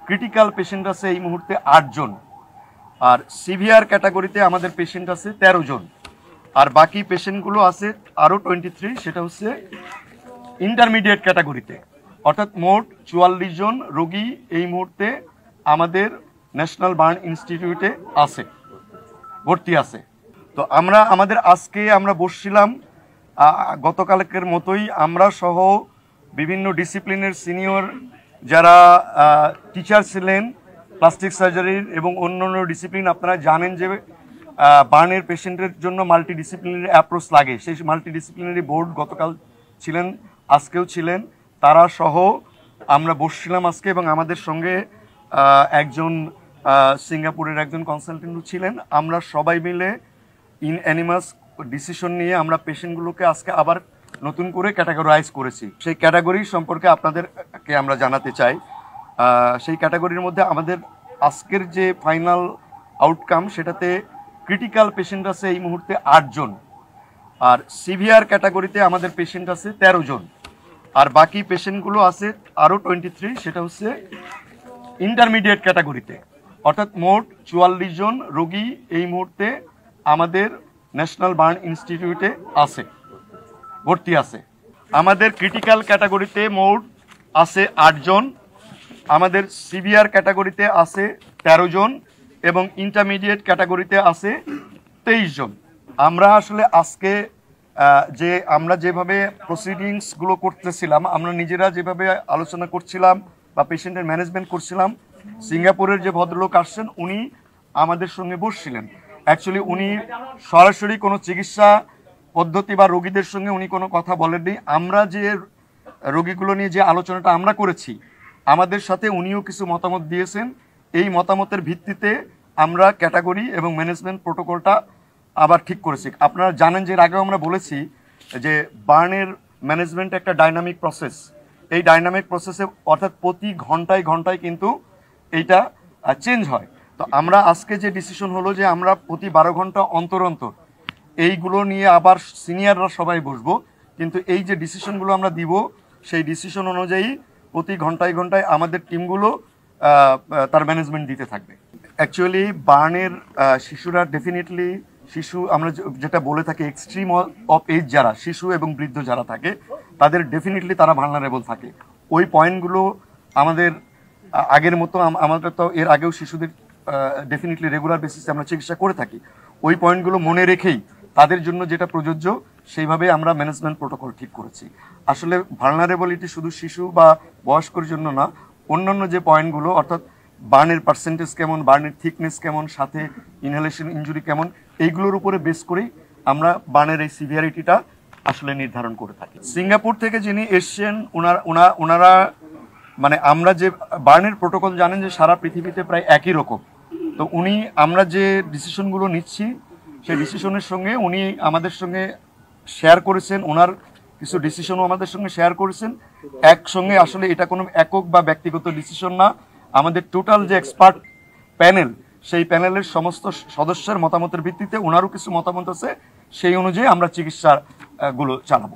Critical patient আছে এই মুহূর্তে 8 জন, আর সিভিয়ার ক্যাটাগরিতে আমাদের পেশেন্ট আছে 13 জন, আর বাকি পেশেন্টগুলো আছে আরও 23, সেটা হচ্ছে ইন্টারমিডিয়েট ক্যাটাগরিতে। অর্থাৎ মোট 44 জন রোগী এই মুহূর্তে আমাদের ন্যাশনাল বার্ন ইনস্টিটিউটে আছে, ভর্তি আছে। তো আজকে আমরা বসছিলাম গতকালকের মতোই, আমরা সহ বিভিন্ন ডিসিপ্লিনের সিনিয়র যারা টিচার ছিলেন প্লাস্টিক সার্জারির এবং অন্যান্য ডিসিপ্লিন। আপনারা জানেন যে বার্নের পেশেন্টের জন্য মাল্টিডিসিপ্লিনারি অ্যাপ্রোচ লাগে, সেই মাল্টিডিসিপ্লিনারি বোর্ড গতকাল ছিলেন, আজকেও ছিলেন, তারা সহ আমরা বসছিলাম আজকে। এবং আমাদের সঙ্গে একজন সিঙ্গাপুরের একজন কনসালটেন্টও ছিলেন। আমরা সবাই মিলে অ্যানিমাস ডিসিশন নিয়ে আমরা পেশেন্টগুলোকে আজকে আবার নতুন করে ক্যাটাগরাইজ করেছি। সেই ক্যাটাগরি সম্পর্কে আপনাদেরকে আমরা জানাতে চাই। সেই ক্যাটাগরির মধ্যে আমাদের আজকের যে ফাইনাল আউটকাম, সেটাতে ক্রিটিক্যাল পেশেন্ট আছে এই মুহূর্তে 8 জন, আর সিভিয়ার ক্যাটাগরিতে আমাদের পেশেন্ট আছে 13 জন, আর বাকি পেশেন্টগুলো আছে আরও 23, সেটা হচ্ছে ইন্টারমিডিয়েট ক্যাটাগরিতে। অর্থাৎ মোট 44 জন রোগী এই মুহূর্তে আমাদের ন্যাশনাল বার্ন ইনস্টিটিউটে আছে, ভর্তি আছে। আমাদের ক্রিটিক্যাল ক্যাটাগরিতে মোট আছে 8 জন, আমাদের সিভিয়ার ক্যাটাগরিতে আছে 13 জন এবং ইন্টারমিডিয়েট ক্যাটাগরিতে আছে 23 জন। আমরা আসলে আজকে আমরা যেভাবে প্রসিডিংসগুলো করতেছিলাম, আমরা নিজেরা যেভাবে আলোচনা করছিলাম বা পেশেন্টের ম্যানেজমেন্ট করছিলাম, সিঙ্গাপুরের যে ভদ্রলোক আসছেন উনি আমাদের সঙ্গে বসছিলেন। অ্যাকচুয়ালি উনি সরাসরি কোনো চিকিৎসা পদ্ধতি বা রোগীদের সঙ্গে উনি কোনো কথা বলেননি। আমরা যে রোগীগুলো নিয়ে যে আলোচনাটা আমরা করেছি, আমাদের সাথে উনিও কিছু মতামত দিয়েছেন। এই মতামতের ভিত্তিতে আমরা ক্যাটাগরি এবং ম্যানেজমেন্ট প্রোটোকলটা আবার ঠিক করেছি। আপনারা জানেন যে এর আগেও আমরা বলেছি যে বার্নের ম্যানেজমেন্ট একটা ডাইনামিক প্রসেস। এই ডাইনামিক প্রসেসে অর্থাৎ প্রতি ঘন্টায় ঘন্টায় কিন্তু এইটা চেঞ্জ হয়। তো আমরা আজকে যে ডিসিশন হলো যে আমরা প্রতি 12 ঘন্টা অন্তর অন্তর এইগুলো নিয়ে আবার সিনিয়ররা সবাই বসবো, কিন্তু এই যে ডিসিশনগুলো আমরা দিব সেই ডিসিশন অনুযায়ী প্রতি ঘন্টায় ঘন্টায় আমাদের টিমগুলো তার ম্যানেজমেন্ট দিতে থাকবে। অ্যাকচুয়ালি বার্নের শিশুরা ডেফিনেটলি আমরা যেটা বলে থাকি এক্সট্রিম অফ এজ, যারা শিশু এবং বৃদ্ধ যারা থাকে তাদের ডেফিনেটলি তারা ভালনারেবল থাকে। ওই পয়েন্টগুলো আমাদের আগের মতো, আমাদের তো এর আগেও শিশুদের ডেফিনেটলি রেগুলার বেসিসে আমরা চিকিৎসা করে থাকি। ওই পয়েন্টগুলো মনে রেখেই তাদের জন্য যেটা প্রযোজ্য সেইভাবে আমরা ম্যানেজমেন্ট প্রোটোকল ঠিক করেছি। আসলে ভালনারেবিলিটি শুধু শিশু বা বয়স্কর জন্য না, অন্যান্য যে পয়েন্টগুলো অর্থাৎ বার্নের পার্সেন্টেজ কেমন, বার্নের থিকনেস কেমন, সাথে ইনহেলেশন ইনজুরি কেমন, এইগুলোর উপরে বেস করেই আমরা বার্নের এই সিভিয়ারিটিটা আসলে নির্ধারণ করে থাকি। সিঙ্গাপুর থেকে যিনি এসছেন ওনারা মানে আমরা যে বার্নের প্রোটোকল জানেন যে সারা পৃথিবীতে প্রায় একই রকম। তো আমরা যে ডিসিশনগুলো নিচ্ছি সেই ডিসিশনের সঙ্গে উনি আমাদের সঙ্গে শেয়ার করেছেন, ওনার কিছু ডিসিশনও আমাদের সঙ্গে শেয়ার করেছেন। একসঙ্গে আসলে এটা কোনো একক বা ব্যক্তিগত ডিসিশন না, আমাদের টোটাল যে এক্সপার্ট প্যানেল, সেই প্যানেলের সমস্ত সদস্যের মতামতের ভিত্তিতে ওনারও কিছু মতামত আছে, সেই অনুযায়ী আমরা চিকিৎসাগুলো চালাবো।